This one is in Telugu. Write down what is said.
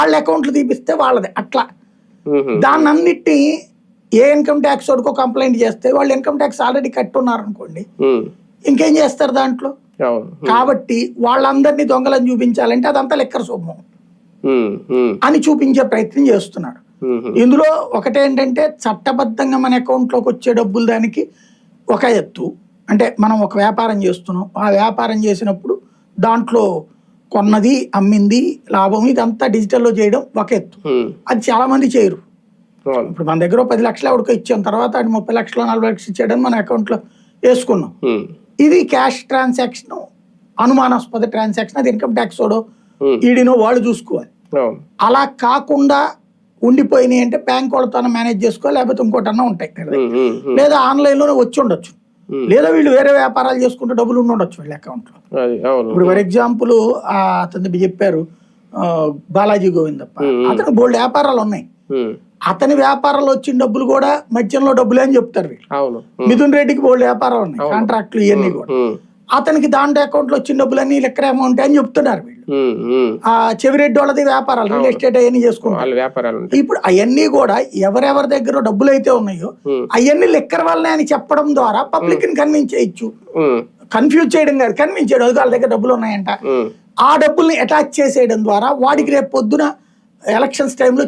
వాళ్ళ అకౌంట్లు తీపిస్తే వాళ్ళది అట్లా. దాన్ని అన్నిటినీ ఏ ఇన్కమ్ ట్యాక్స్ వాడికో కంప్లైంట్ చేస్తే వాళ్ళు ఇన్కమ్ ట్యాక్స్ ఆల్రెడీ కట్టున్నారు అనుకోండి, ఇంకేం చేస్తారు దాంట్లో. కాబట్టి వాళ్ళందరినీ దొంగలను చూపించాలంటే అదంతా లెక్కర సొమ్ము అని చూపించే ప్రయత్నం చేస్తున్నాడు. ఇందులో ఒకటేంటంటే చట్టబద్ధంగా మన అకౌంట్ లోకి వచ్చే డబ్బులు దానికి ఒక ఎత్తు. అంటే మనం ఒక వ్యాపారం చేస్తున్నాం, ఆ వ్యాపారం చేసినప్పుడు దాంట్లో కొన్నది అమ్మింది లాభం ఇదంతా డిజిటల్లో చేయడం ఒక ఎత్తు. అది చాలా మంది చేయరు. ఇప్పుడు మన దగ్గర 10 లక్షలు ఎవరికో ఇచ్చాం, తర్వాత 30 లక్షలు 40 లక్షలు ఇచ్చేయడం మన అకౌంట్ లో వేసుకున్నాం. ఇది క్యాష్ ట్రాన్సాక్షన్, అనుమానాస్పద ట్రాన్సాక్షన్. అది ఇన్కమ్ ట్యాక్స్ వాడో ఈడీనో వాళ్ళు చూసుకోవాలి. అలా కాకుండా ఉండిపోయినాయి అంటే బ్యాంక్ వాళ్ళతో మేనేజ్ చేసుకోవాలి, లేకపోతే ఇంకోటన్నా ఉంటాయి, లేదా ఆన్లైన్ లోనే వచ్చి ఉండొచ్చు, లేదా వీళ్ళు వేరే వ్యాపారాలు చేసుకుంటే డబ్బులు ఉండొచ్చు వీళ్ళ అకౌంట్ లో. ఇప్పుడు ఫర్ ఎగ్జాంపుల్ అతను చెప్పారు బాలాజీ గోవిందప్ప, అతను బోల్డ్ వ్యాపారాలు ఉన్నాయి. అతని వ్యాపారాలు వచ్చిన డబ్బులు కూడా మధ్యంలో డబ్బులే అని చెప్తారు వీళ్ళు. మిథున్ రెడ్డికి బోల్డ్ వ్యాపారాలు ఉన్నాయి, కాంట్రాక్ట్లు ఇవన్నీ కూడా. అతనికి దాంట్లో అకౌంట్ లో వచ్చిన డబ్బులన్నీ లెక్కర అమౌంట్ అని చెప్తున్నారు వీళ్ళు. ఆ చెవిరెడ్డి వాళ్ళది వ్యాపారాలు, రియల్ ఎస్టేట్ అవన్నీ చేసుకుంటారు. ఇప్పుడు అవన్నీ కూడా ఎవరెవరి దగ్గర డబ్బులు అయితే ఉన్నాయో అవన్నీ లెక్కర వాళ్ళనే అని చెప్పడం ద్వారా పబ్లిక్ ని కన్విన్స్ చేయొచ్చు. కన్ఫ్యూజ్ చేయడం కాదు, కన్విన్స్ చేయడం. వాళ్ళ దగ్గర డబ్బులు ఉన్నాయంట, ఆ డబ్బుల్ని అటాచ్ చేసేయడం ద్వారా వాడికి రేపు పొద్దున ఎలక్షన్స్ టైంలో